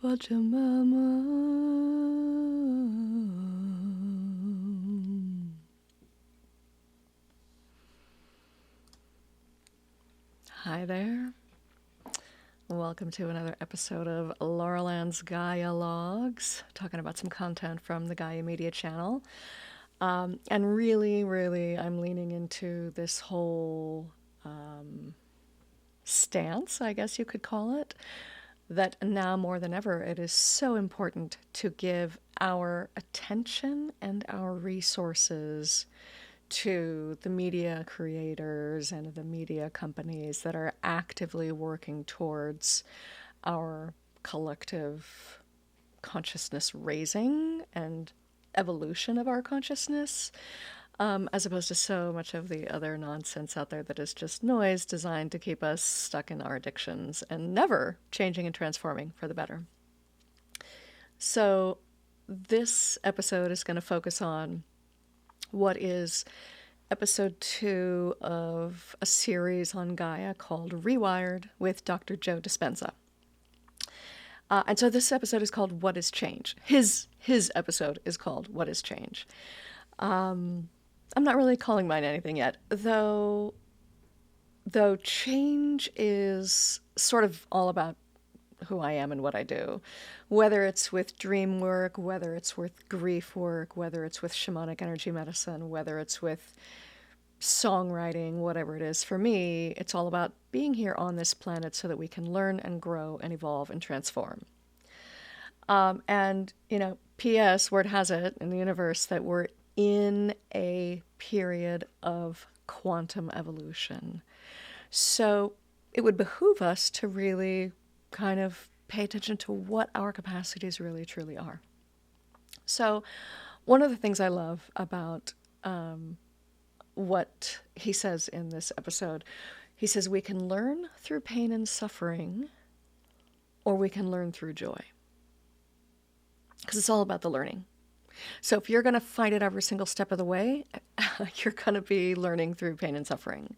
Pachamama. Hi there. Welcome to another episode of Laurelann's Gaia-logues, talking about some content from the Gaia Media channel. And really, I'm leaning into this whole stance, I guess you could call it, that now more than ever, it is so important to give our attention and our resources to the media creators and the media companies that are actively working towards our collective consciousness raising and evolution of our consciousness, as opposed to so much of the other nonsense out there that is just noise designed to keep us stuck in our addictions and never changing and transforming for the better. So this episode is going to focus on what is episode 2 of a series on Gaia called Rewired with Dr. Joe Dispenza. And so this episode is called What is Change? His episode is called What is Change? I'm not really calling mine anything yet, though change is sort of all about who I am and what I do, whether it's with dream work, whether it's with grief work, whether it's with shamanic energy medicine, whether it's with songwriting, whatever it is. For me, it's all about being here on this planet so that we can learn and grow and evolve and transform. And, P.S., word has it in the universe that we're in a period of quantum evolution. So it would behoove us to really kind of pay attention to what our capacities really truly are. So one of the things I love about what he says in this episode, he says we can learn through pain and suffering, or we can learn through joy. Because it's all about the learning. So if you're going to fight it every single step of the way, you're going to be learning through pain and suffering.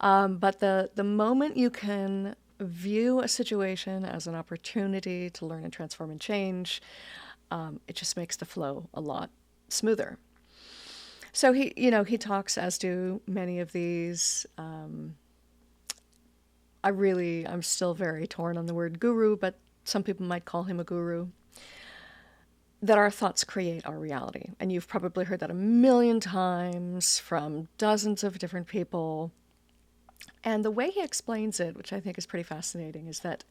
But the moment you can view a situation as an opportunity to learn and transform and change, it just makes the flow a lot smoother. So he talks, as do many of these. I'm still very torn on the word guru, but some people might call him a guru. That our thoughts create our reality. And you've probably heard that a million times from dozens of different people. And the way he explains it, which I think is pretty fascinating, is that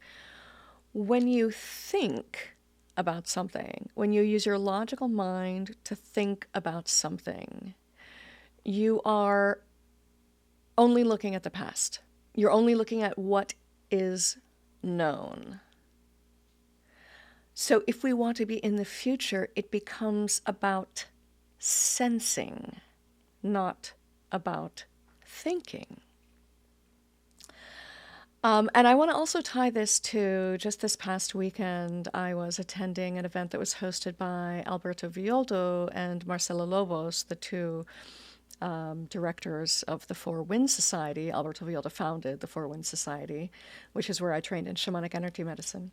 when you think about something, when you use your logical mind to think about something, you are only looking at the past. You're only looking at what is known. So if we want to be in the future, it becomes about sensing, not about thinking. And I want to also tie this to just this past weekend, I was attending an event that was hosted by Alberto Villoldo and Marcela Lobos, the two directors of the Four Winds Society. Alberto Villoldo founded the Four Winds Society, which is where I trained in shamanic energy medicine.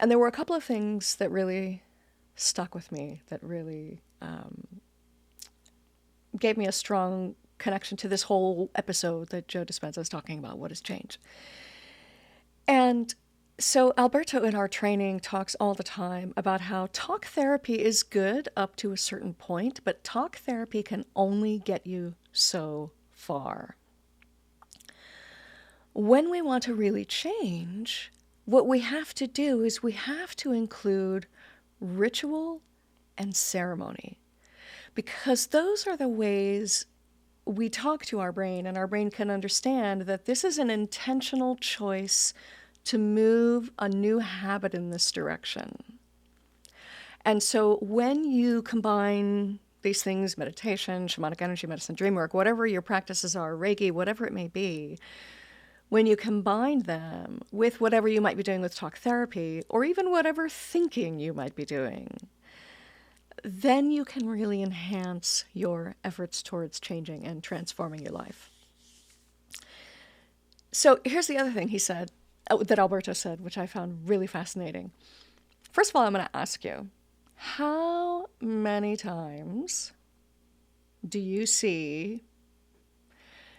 And there were a couple of things that really stuck with me, that really gave me a strong connection to this whole episode that Joe Dispenza is talking about, what has changed. And so Alberto in our training talks all the time about how talk therapy is good up to a certain point, but talk therapy can only get you so far. When we want to really change, what we have to do is we have to include ritual and ceremony, because those are the ways we talk to our brain, and our brain can understand that this is an intentional choice to move a new habit in this direction. And so when you combine these things, meditation, shamanic energy medicine, dream work, whatever your practices are, Reiki, whatever it may be, when you combine them with whatever you might be doing with talk therapy, or even whatever thinking you might be doing, then you can really enhance your efforts towards changing and transforming your life. So here's the other thing he said. that Alberto said, which I found really fascinating. First of all, I'm going to ask you, how many times do you see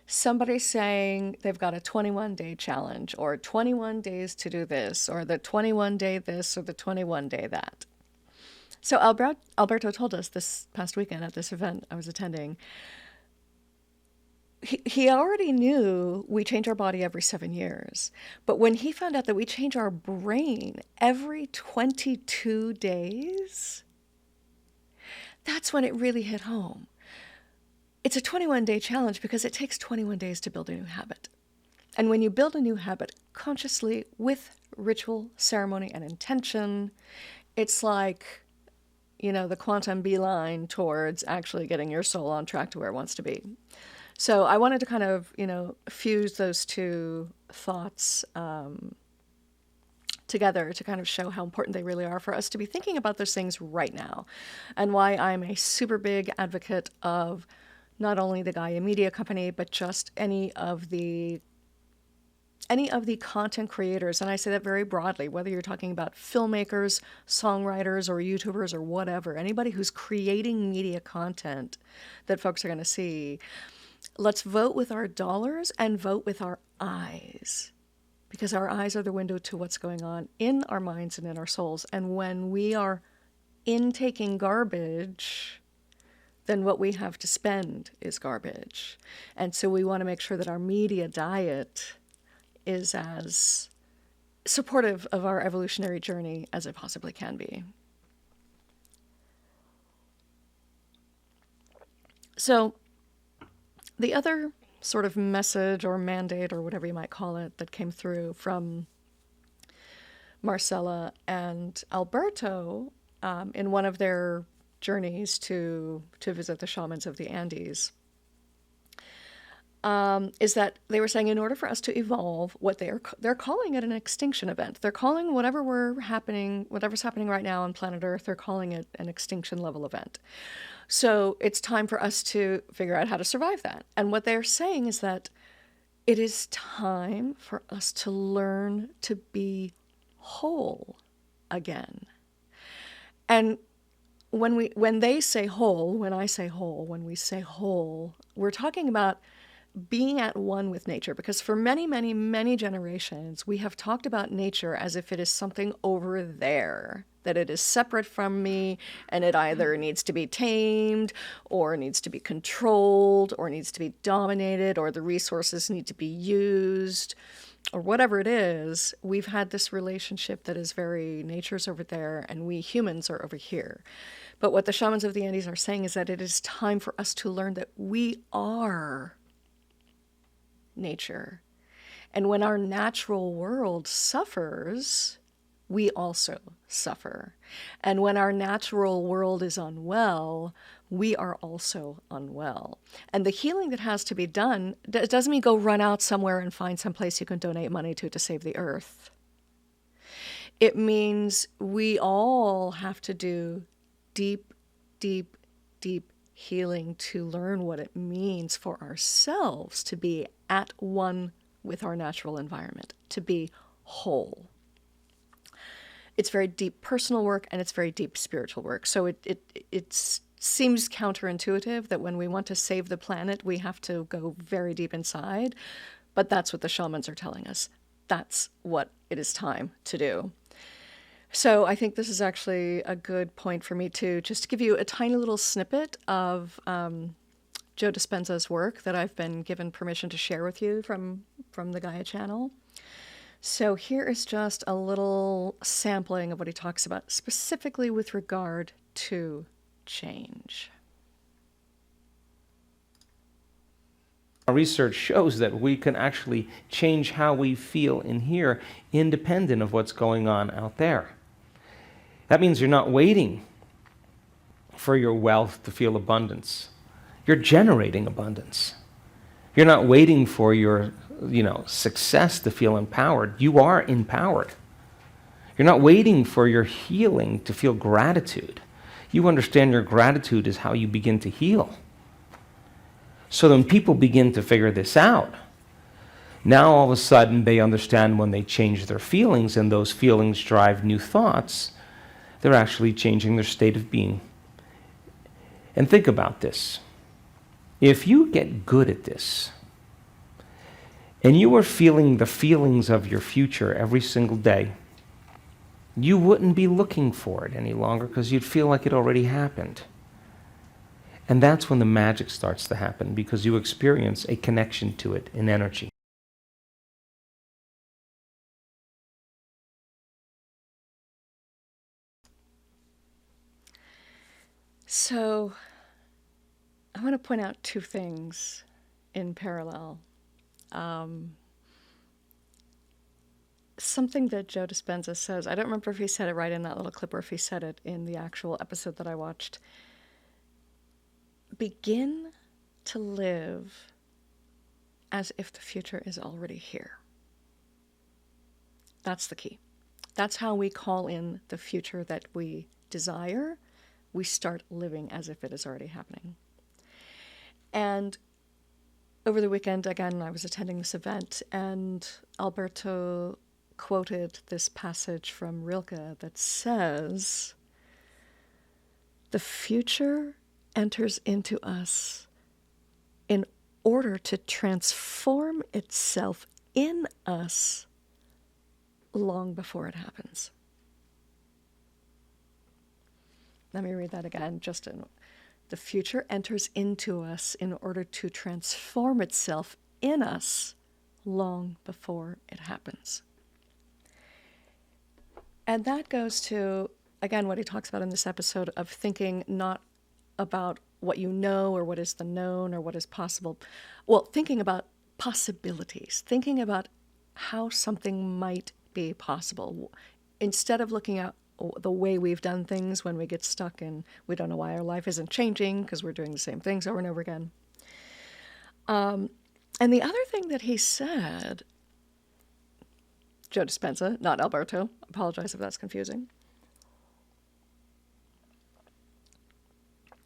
somebody saying they've got a 21-day challenge, or 21 days to do this, or the 21-day this, or the 21-day that? So Alberto told us this past weekend at this event I was attending, he already knew we change our body every 7 years. But when he found out that we change our brain every 22 days, that's when it really hit home. It's a 21-day challenge because it takes 21 days to build a new habit. And when you build a new habit consciously with ritual, ceremony, and intention, it's like, the quantum beeline towards actually getting your soul on track to where it wants to be. So I wanted to kind of, fuse those two thoughts together to kind of show how important they really are for us to be thinking about those things right now, and why I'm a super big advocate of not only the Gaia Media Company, but just any of the content creators, and I say that very broadly, whether you're talking about filmmakers, songwriters, or YouTubers, or whatever, anybody who's creating media content that folks are going to see. Let's vote with our dollars and vote with our eyes, because our eyes are the window to what's going on in our minds and in our souls. And when we are intaking garbage, then what we have to spend is garbage. And so we want to make sure that our media diet is as supportive of our evolutionary journey as it possibly can be. So the other sort of message or mandate or whatever you might call it that came through from Marcella and Alberto in one of their journeys to visit the shamans of the Andes is that they were saying, in order for us to evolve, what they're calling it an extinction event. They're calling whatever's happening right now on planet Earth, they're calling it an extinction level event. So it's time for us to figure out how to survive that. And what they're saying is that it is time for us to learn to be whole again. And when they say whole, when I say whole, when we say whole, we're talking about being at one with nature, because for many, many, many generations, we have talked about nature as if it is something over there, that it is separate from me, and it either needs to be tamed, or needs to be controlled, or needs to be dominated, or the resources need to be used, or whatever it is. We've had this relationship that is very, nature's over there, and we humans are over here. But what the shamans of the Andes are saying is that it is time for us to learn that we are nature. And when our natural world suffers, we also suffer. And when our natural world is unwell, we are also unwell. And the healing that has to be done, it doesn't mean go run out somewhere and find some place you can donate money to save the earth. It means we all have to do deep, deep, deep healing to learn what it means for ourselves to be at one with our natural environment, to be whole. It's very deep personal work, and it's very deep spiritual work. So it seems counterintuitive that when we want to save the planet, we have to go very deep inside. But that's what the shamans are telling us. That's what it is time to do. So I think this is actually a good point for me to just give you a tiny little snippet of Joe Dispenza's work that I've been given permission to share with you from the Gaia channel. So here is just a little sampling of what he talks about specifically with regard to change. Our research shows that we can actually change how we feel in here independent of what's going on out there. That means you're not waiting for your wealth to feel abundance. You're generating abundance. You're not waiting for your, success to feel empowered. You are empowered. You're not waiting for your healing to feel gratitude. You understand your gratitude is how you begin to heal. So when people begin to figure this out, Now all of a sudden they understand when they change their feelings and those feelings drive new thoughts, they're actually changing their state of being. And think about this. If you get good at this, and you were feeling the feelings of your future every single day, you wouldn't be looking for it any longer because you'd feel like it already happened. And that's when the magic starts to happen, because you experience a connection to it in energy. So I want to point out two things in parallel. Something that Joe Dispenza says, I don't remember if he said it right in that little clip or if he said it in the actual episode that I watched. Begin to live as if the future is already here. That's the key. That's how we call in the future that we desire. We start living as if it is already happening. And over the weekend, again, I was attending this event, and Alberto quoted this passage from Rilke that says, "The future enters into us in order to transform itself in us long before it happens." Let me read that again. The future enters into us in order to transform itself in us long before it happens. And that goes to, again, what he talks about in this episode of thinking not about what you know or what is the known or what is possible. Well, thinking about possibilities, thinking about how something might be possible, instead of looking at the way we've done things when we get stuck and we don't know why our life isn't changing because we're doing the same things over and over again. And the other thing that he said, Joe Dispenza, not Alberto, apologize if that's confusing,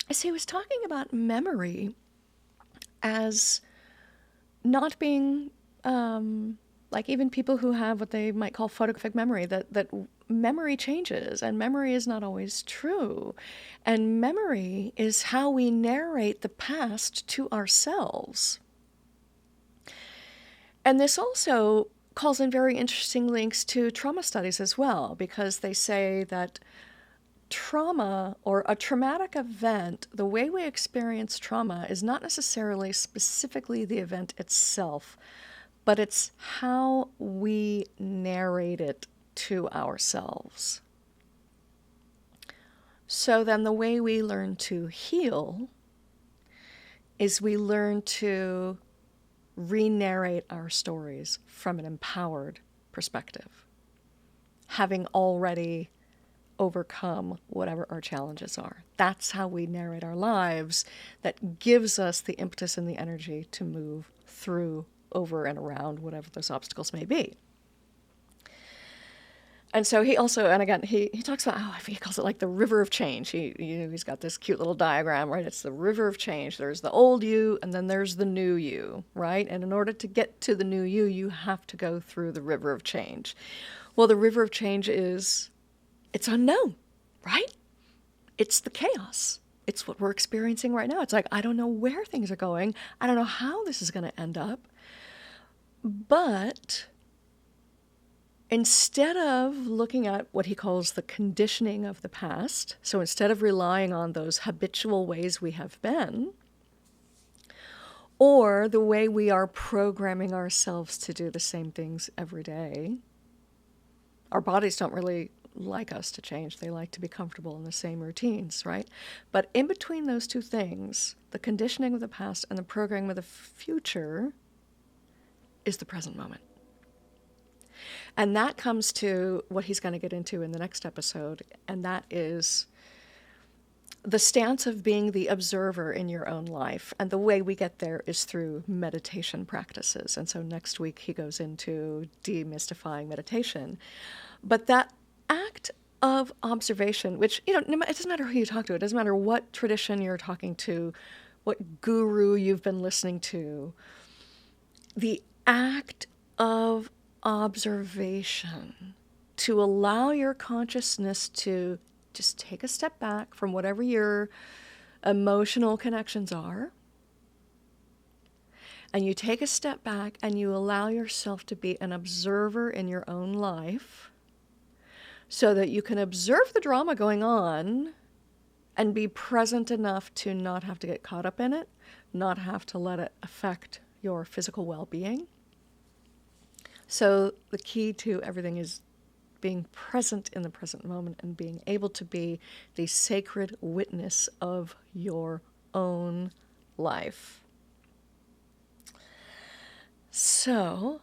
is he was talking about memory as not being like even people who have what they might call photographic memory, that memory changes and memory is not always true. And memory is how we narrate the past to ourselves. And this also calls in very interesting links to trauma studies as well, because they say that trauma or a traumatic event, the way we experience trauma is not necessarily specifically the event itself, but it's how we narrate it to ourselves. So then the way we learn to heal is we learn to re-narrate our stories from an empowered perspective, having already overcome whatever our challenges are. That's how we narrate our lives. That gives us the impetus and the energy to move through, over and around whatever those obstacles may be. And so he also, and again, he talks about, he calls it like the river of change. He's got this cute little diagram, right? It's the river of change. There's the old you, and then there's the new you, right? And in order to get to the new you, you have to go through the river of change. Well, the river of change it's unknown, right? It's the chaos. It's what we're experiencing right now. It's like, I don't know where things are going. I don't know how this is going to end up. But instead of looking at what he calls the conditioning of the past, so instead of relying on those habitual ways we have been, or the way we are programming ourselves to do the same things every day, our bodies don't really like us to change. They like to be comfortable in the same routines, right? But in between those two things, the conditioning of the past and the programming of the future is the present moment. And that comes to what he's going to get into in the next episode, and that is the stance of being the observer in your own life. And the way we get there is through meditation practices. And so next week he goes into demystifying meditation. But that act of observation, which, it doesn't matter who you talk to, it doesn't matter what tradition you're talking to, what guru you've been listening to, the act of observation, to allow your consciousness to just take a step back from whatever your emotional connections are. And you take a step back and you allow yourself to be an observer in your own life so that you can observe the drama going on and be present enough to not have to get caught up in it, not have to let it affect your physical well-being. So the key to everything is being present in the present moment and being able to be the sacred witness of your own life. So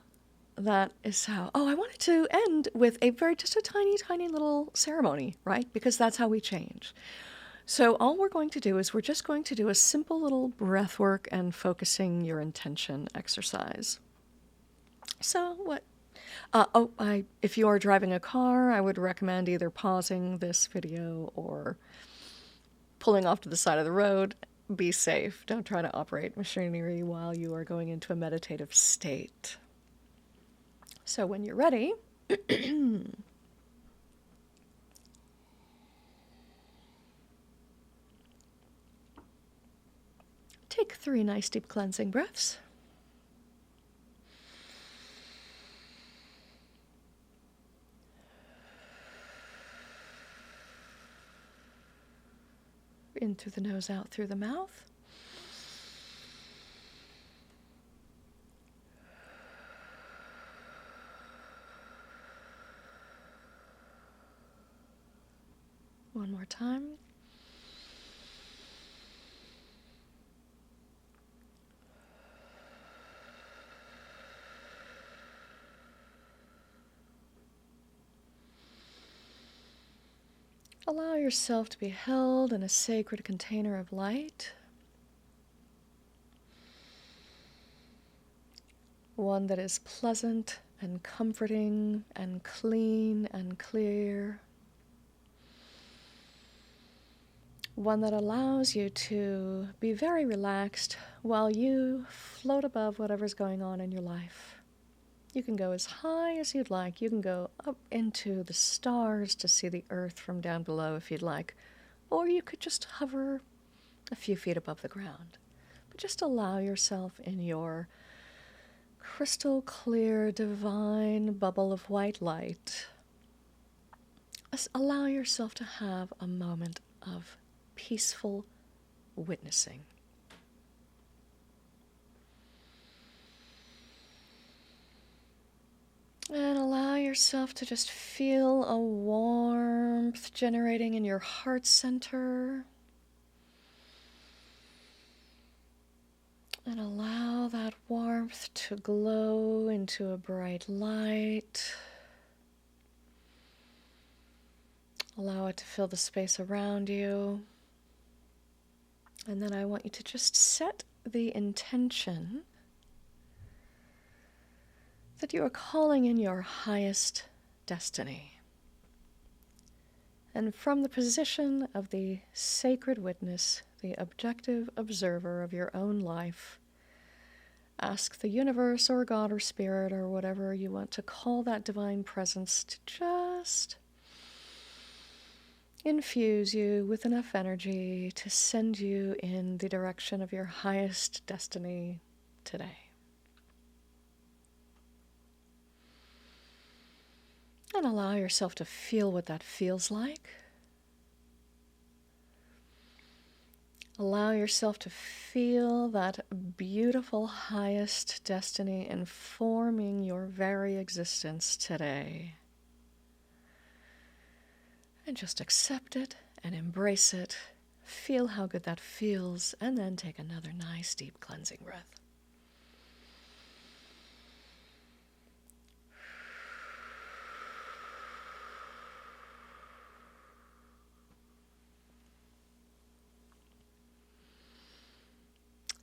that is how, I wanted to end with just a tiny, tiny little ceremony, right? Because that's how we change. So all we're going to do is we're just going to do a simple little breath work and focusing your intention exercise. So if you are driving a car, I would recommend either pausing this video or pulling off to the side of the road. Be safe. Don't try to operate machinery while you are going into a meditative state. So when you're ready, take 3 nice deep cleansing breaths. In through the nose, out through the mouth. One more time. Allow yourself to be held in a sacred container of light. One that is pleasant and comforting and clean and clear. One that allows you to be very relaxed while you float above whatever's going on in your life. You can go as high as you'd like. You can go up into the stars to see the earth from down below if you'd like. Or you could just hover a few feet above the ground. But just allow yourself in your crystal clear, divine bubble of white light. Allow yourself to have a moment of peaceful witnessing. And allow yourself to just feel a warmth generating in your heart center. And allow that warmth to glow into a bright light. Allow it to fill the space around you. And then I want you to just set the intention that you are calling in your highest destiny. And from the position of the sacred witness, the objective observer of your own life, ask the universe or God or spirit or whatever you want to call that divine presence to just infuse you with enough energy to send you in the direction of your highest destiny today. And allow yourself to feel what that feels like. Allow yourself to feel that beautiful highest destiny informing your very existence today. And just accept it and embrace it. Feel how good that feels, and then take another nice deep cleansing breath.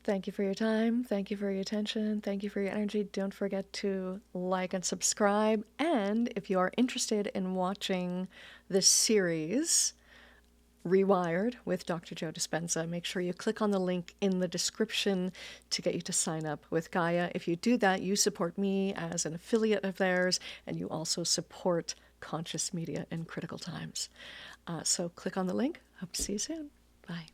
Thank you for your time. Thank you for your attention. Thank you for your energy. Don't forget to like and subscribe. And if you are interested in watching this series, Rewired with Dr. Joe Dispenza. Make sure you click on the link in the description to get you to sign up with Gaia. If you do that, you support me as an affiliate of theirs, and you also support conscious media in critical times. So click on the link. Hope to see you soon. Bye.